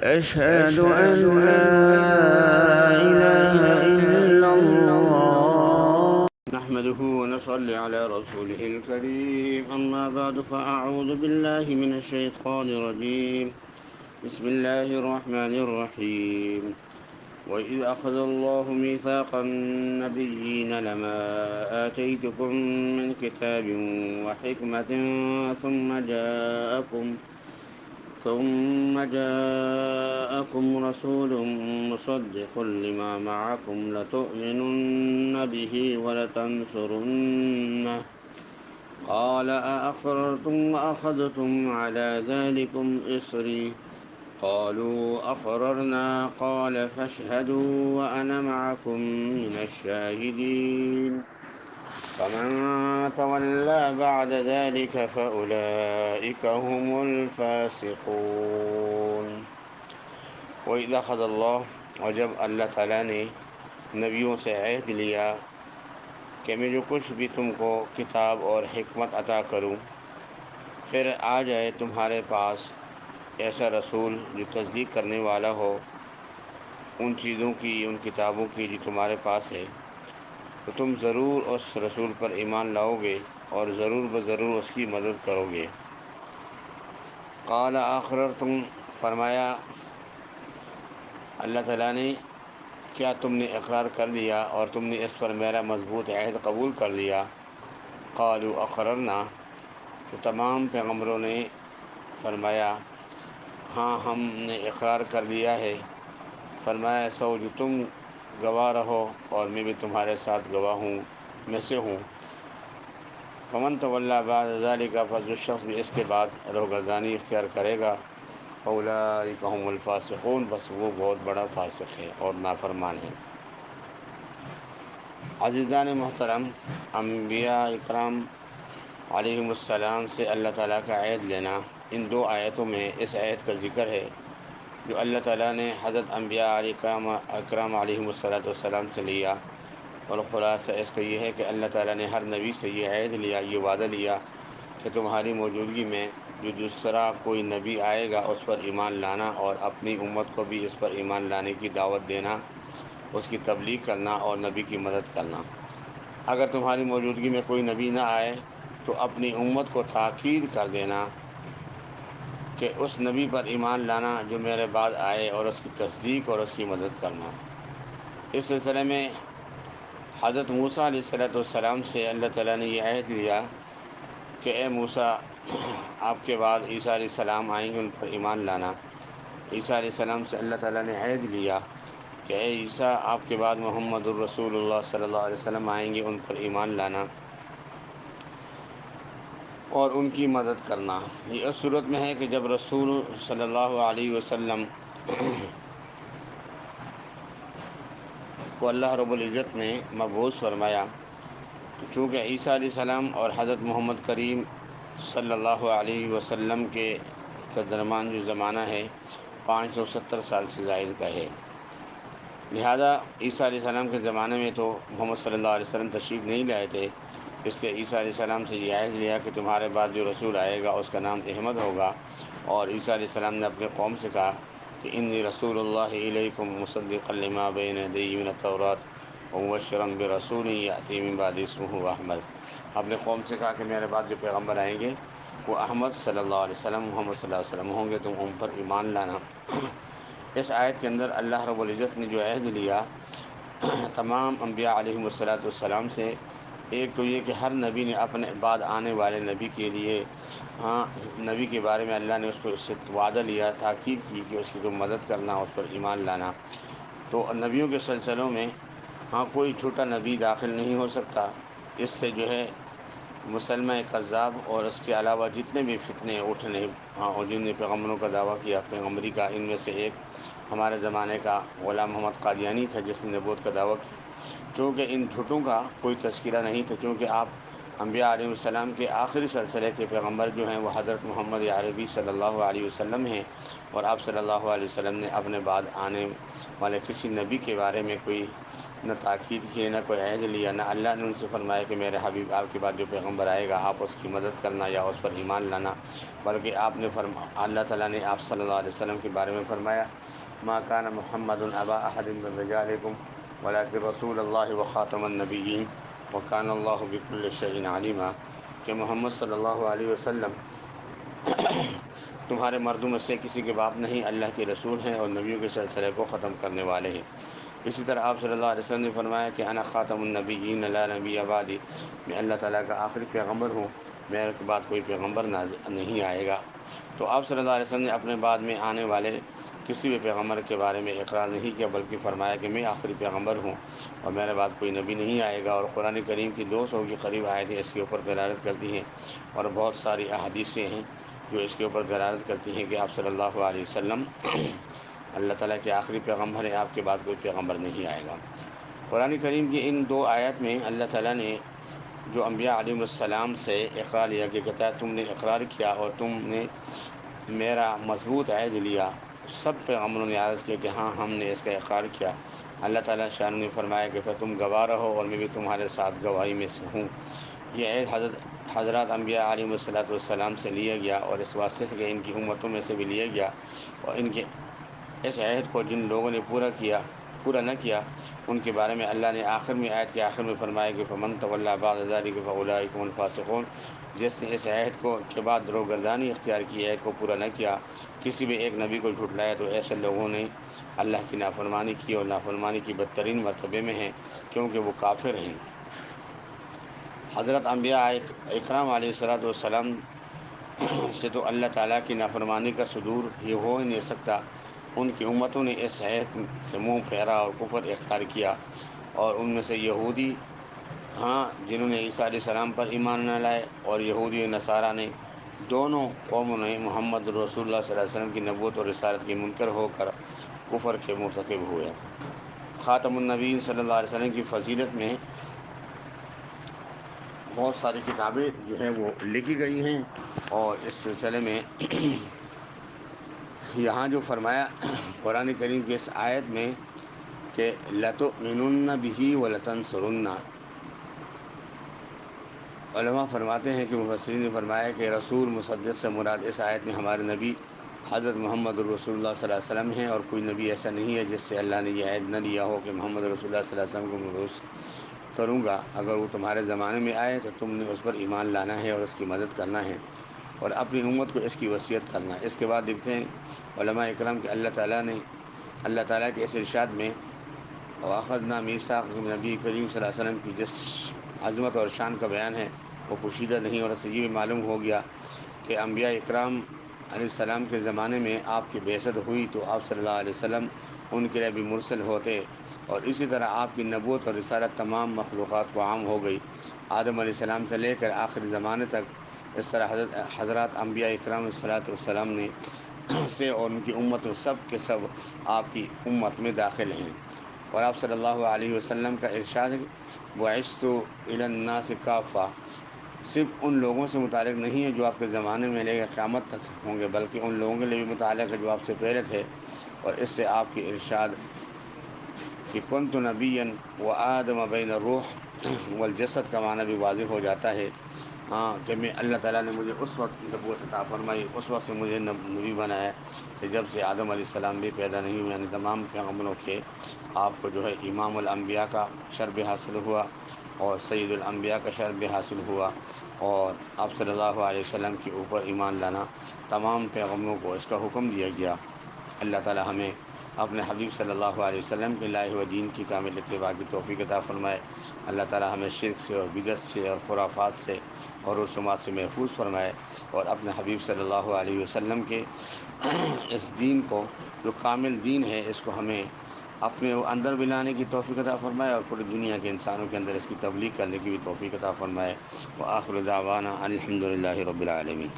أشهد أن لا إله إلا الله نحمده ونصلي على رسوله الكريم أما بعد فأعوذ بالله من الشيطان الرجيم بسم الله الرحمن الرحيم وإذ أخذ الله ميثاق النبيين لما آتيتكم من كتاب وحكمة ثم جاءكم رسول مصدق لما معكم لتؤمنن به ولتنصرنه قال أأقررتم وأخذتم على ذلكم إصري قالوا أقررنا قال فاشهدوا وأنا معكم من الشاهدين فمن تولى بعد ذلك فأولئك هم الفاسقون وإذا أخذ اللہ، اور جب اللہ تعالیٰ نے نبیوں سے عہد لیا کہ میں جو کچھ بھی تم کو کتاب اور حکمت عطا کروں، پھر آ جائے تمہارے پاس ایسا رسول جو تصدیق کرنے والا ہو ان چیزوں کی، ان کتابوں کی جو تمہارے پاس ہے، تو تم ضرور اس رسول پر ایمان لاؤ گے اور ضرور بضرور اس کی مدد کرو گے۔ قال اقررتم، فرمایا اللہ تعالیٰ نے، کیا تم نے اقرار کر لیا اور تم نے اس پر میرا مضبوط عہد قبول کر لیا؟ قالوا اقررنا، تو تمام پیغمبروں نے فرمایا ہاں ہم نے اقرار کر لیا ہے۔ فرمایا سو جو تم گواہ رہو اور میں بھی تمہارے ساتھ گواہ ہوں میں سے ہوں۔ فمن تولی بعد ذلک، پس جو شخص بھی اس کے بعد روگردانی اختیار کرے گا، اولئک هم الفاسقون، بس وہ بہت بڑا فاسق ہے اور نافرمان ہے۔ عزیزان محترم، انبیاء اکرام علیہم السلام سے اللہ تعالیٰ کا عہد لینا، ان دو آیتوں میں اس عہد کا ذکر ہے جو اللہ تعالیٰ نے حضرت انبیاء اکرام علیہم السلام سے لیا، اور خلاصہ اس کا یہ ہے کہ اللہ تعالیٰ نے ہر نبی سے یہ عہد لیا، یہ وعدہ لیا کہ تمہاری موجودگی میں جو دوسرا کوئی نبی آئے گا اس پر ایمان لانا اور اپنی امت کو بھی اس پر ایمان لانے کی دعوت دینا، اس کی تبلیغ کرنا اور نبی کی مدد کرنا۔ اگر تمہاری موجودگی میں کوئی نبی نہ آئے تو اپنی امت کو تاکید کر دینا کہ اس نبی پر ایمان لانا جو میرے بعد آئے اور اس کی تصدیق اور اس کی مدد کرنا۔ اس سلسلے میں حضرت موسیٰ علیہ السلام سے اللہ تعالیٰ نے یہ عہد لیا کہ اے موسیٰ، آپ کے بعد عیسیٰ علیہ السلام آئیں گے، ان پر ایمان لانا۔ عیسیٰ علیہ السلام سے اللہ تعالیٰ نے عہد لیا کہ اے عیسیٰ، آپ کے بعد محمد الرسول اللہ صلی اللہ علیہ وسلم آئیں گے، ان پر ایمان لانا اور ان کی مدد کرنا۔ یہ اس صورت میں ہے کہ جب رسول صلی اللہ علیہ وسلم کو اللہ رب العزت نے مبعوث فرمایا، تو چونکہ عیسیٰ علیہ السلام اور حضرت محمد کریم صلی اللہ علیہ وسلم کے درمیان جو زمانہ ہے 570 سال سے زائد کا ہے، لہذا عیسیٰ علیہ السلام کے زمانے میں تو محمد صلی اللہ علیہ وسلم تشریف نہیں لائے تھے، اس لیے عیسیٰ علیہ السلام سے یہ عہد لیا کہ تمہارے بعد جو رسول آئے گا اس کا نام احمد ہوگا، اور عیسیٰ علیہ السلام نے اپنے قوم سے کہا کہ انی رسول اللہ الیکم مصدقا لما بین یدی من التوراۃ ومبشرا برسول یأتی من بعد اسمہ احمد۔ اپنے قوم سے کہا کہ میرے بعد جو پیغمبر آئیں گے وہ احمد صلی اللہ علیہ وسلم، محمد صلی اللہ علیہ وسلم ہوں گے، تم ان پر ایمان لانا۔ اس آیت کے اندر اللہ رب العزت نے جو عہد لیا تمام انبیاء علیہم السلام سے، ایک تو یہ کہ ہر نبی نے اپنے بعد آنے والے نبی کے لیے نبی کے بارے میں اللہ نے اس سے وعدہ لیا، تاکید کی کہ اس کی تم مدد کرنا، اس پر ایمان لانا۔ تو نبیوں کے سلسلوں میں کوئی چھوٹا نبی داخل نہیں ہو سکتا، اس سے جو ہے مسلمہ کذاب اور اس کے علاوہ جتنے بھی فتنے اٹھنے اور جن نے پیغمبروں کا دعویٰ کیا پیغمبری کا، ان میں سے ایک ہمارے زمانے کا غلام محمد قادیانی تھا جس نے نبوت کا دعویٰ کیا۔ چونکہ ان جھوٹوں کا کوئی تذکرہ نہیں تھا، چونکہ آپ انبیاء علیہ السلام کے آخری سلسلے کے پیغمبر جو ہیں وہ حضرت محمد عربی صلی اللہ علیہ وسلم ہیں، اور آپ صلی اللہ علیہ وسلم نے اپنے بعد آنے والے کسی نبی کے بارے میں کوئی نہ تاکید کی، نہ کوئی عہد لیا، نہ اللہ نے ان سے فرمایا کہ میرے حبیب آپ کے بعد جو پیغمبر آئے گا آپ اس کی مدد کرنا یا اس پر ایمان لانا، بلکہ اللہ تعالیٰ نے آپ صلی اللہ علیہ وسلم کے بارے میں فرمایا ما کان محمد ابا احد من رجالکم ولکن رسول اللہ وخاتم النبیین وکان اللہ بکل شیء علیما، کہ محمد صلی اللہ علیہ وسلم تمہارے مردوں میں سے کسی کے باپ نہیں، اللہ کے رسول ہیں اور نبیوں کے سلسلے کو ختم کرنے والے ہیں۔ اسی طرح آپ صلی اللہ علیہ وسلم نے فرمایا کہ انا خاتم النبیین لا نبی بعدی، میں اللہ تعالیٰ کا آخری پیغمبر ہوں، میرے کے بعد کوئی پیغمبر نہیں آئے گا۔ تو آپ صلی اللہ علیہ وسلم نے اپنے بعد میں آنے والے کسی بھی پیغمبر کے بارے میں اقرار نہیں کیا، بلکہ فرمایا کہ میں آخری پیغمبر ہوں اور میرے بعد کوئی نبی نہیں آئے گا۔ اور قرآن کریم کی 200 کے قریب آیتیں اس کے اوپر دلالت کرتی ہیں، اور بہت ساری احادیثیں ہیں جو اس کے اوپر دلالت کرتی ہیں کہ آپ صلی اللہ علیہ وسلم اللہ تعالیٰ کے آخری پیغمبر ہیں، آپ کے بعد کوئی پیغمبر نہیں آئے گا۔ قرآن کریم کی ان 2 آیات میں اللہ تعالیٰ نے جو انبیاء علیہ السلام سے اقرار لیا کہ کہتا ہے تم نے اقرار کیا اور تم نے میرا مضبوط عہد لیا، سب پیغمبروں نے عرض کیا کہ ہاں ہم نے اس کا اقرار کیا۔ اللہ تعالیٰ شان نے فرمایا کہ پھر تم گواہ رہو اور میں بھی تمہارے ساتھ گواہی میں سے ہوں۔ یہ عہد حضرات انبیاء علیہ السلام سے لیا گیا، اور اس واسطے سے کہ ان کی امتوں میں سے بھی لیا گیا، اور ان کے اس عہد کو جن لوگوں نے پورا نہ کیا ان کے بارے میں اللہ نے آیت کے آخر میں فرمایا کہ فمن تولی بعد ذلک فاولئک هم الفاسقون، جس نے اس عہد کے بعد روگردانی اختیار کی، عہد کو پورا نہ کیا، کسی بھی ایک نبی کو جھٹلایا، تو ایسے لوگوں نے اللہ کی نافرمانی کی اور نافرمانی کی بدترین مرتبے میں ہیں، کیونکہ وہ کافر ہیں۔ حضرت انبیاء اکرام علیہ السلام سے تو اللہ تعالیٰ کی نافرمانی کا صدور ہی ہو ہی نہیں سکتا۔ ان کی امتوں نے اس عہد سے منہ پھیرا اور کفر اختیار کیا، اور ان میں سے یہودی جنہوں نے عیسیٰ علیہ السلام پر ایمان نہ لائے، اور یہودی و نصارہ نے، دونوں قوموں نے محمد رسول اللہ صلی اللہ علیہ وسلم کی نبوت اور رسالت کے منکر ہو کر کفر کے مرتکب ہوئے۔ خاتم النبیین صلی اللہ علیہ وسلم کی فضیلت میں بہت ساری کتابیں جو ہیں وہ لکھی گئی ہیں، اور اس سلسلے میں یہاں جو فرمایا قرآن کریم کی اس آیت میں کہ لَتُؤْمِنُنَّ بِهِ وَلَتَنْصُرُنَّ، علماء فرماتے ہیں کہ مفسرین نے فرمایا کہ رسول مصدق سے مراد اس آیت میں ہمارے نبی حضرت محمد رسول اللہ صلی اللہ علیہ وسلم ہیں، اور کوئی نبی ایسا نہیں ہے جس سے اللہ نے یہ عہد نہ لیا ہو کہ محمد رسول اللہ صلی اللہ علیہ وسلم کو مبعوث کروں گا، اگر وہ تمہارے زمانے میں آئے تو تم نے اس پر ایمان لانا ہے اور اس کی مدد کرنا ہے اور اپنی امت کو اس کی وصیت کرنا ہے۔ اس کے بعد دیکھتے ہیں علماء اکرام کہ اللہ تعالیٰ کے اس ارشاد میں وَأَخَذْنَا مِيثَاقَ نبی کریم صلی اللہ علیہ وسلم کی جس عظمت اور شان کا بیان ہے وہ پوشیدہ نہیں، اور اس سے یہ بھی معلوم ہو گیا کہ انبیاء اکرام علیہ السلام کے زمانے میں آپ کی بعثت ہوئی تو آپ صلی اللہ علیہ وسلم ان کے لیے بھی مرسل ہوتے، اور اسی طرح آپ کی نبوت اور رسالت تمام مخلوقات کو عام ہو گئی، آدم علیہ السلام سے لے کر آخری زمانے تک۔ اس طرح حضرات انبیاء اکرام علیہ السلام نے سے اور ان کی امت و سب کے سب آپ کی امت میں داخل ہیں۔ اور آپ صلی اللہ علیہ وسلم کا ارشاد ہے بُعِثْتُ إِلَى النَّاسِ كَافَّةً، صرف ان لوگوں سے متعلق نہیں ہے جو آپ کے زمانے میں لے کر قیامت تک ہوں گے، بلکہ ان لوگوں کے لیے بھی متعلق ہے جو آپ سے پہلے تھے۔ اور اس سے آپ کی ارشاد کہ كُنْتُ نَبِيًّا وَآدَمَ بَيْنَ الرُّوحِ وَالْجَسَدِ کا معنی بھی واضح ہو جاتا ہے کہ میں اللہ تعالیٰ نے مجھے اس وقت نبوت عطا فرمائی، اس وقت سے مجھے نبی بنایا کہ جب سے آدم علیہ السلام بھی پیدا نہیں ہوئے، یعنی تمام پیغمبروں کے آپ کو جو ہے امام الانبیاء کا شرف حاصل ہوا اور سید الانبیاء کا شرف حاصل ہوا، اور آپ صلی اللہ علیہ وسلم کے اوپر ایمان لانا تمام پیغمبروں کو اس کا حکم دیا گیا۔ اللہ تعالیٰ ہمیں اپنے حبیب صلی اللہ علیہ وسلم کے لائے ہوئے دین کی کامل اتباع کی توفیق عطا فرمائے۔ اللہ تعالیٰ ہمیں شرک سے اور بدعت سے اور خرافات سے اور رسومات سے محفوظ فرمائے، اور اپنے حبیب صلی اللہ علیہ وسلم کے اس دین کو جو کامل دین ہے اس کو ہمیں اپنے اندر بھی لانے کی توفیق عطا فرمائے، اور پوری دنیا کے انسانوں کے اندر اس کی تبلیغ کرنے کی بھی توفیق عطا فرمائے۔ وآخر دعوانا الحمد للہ رب العالمین۔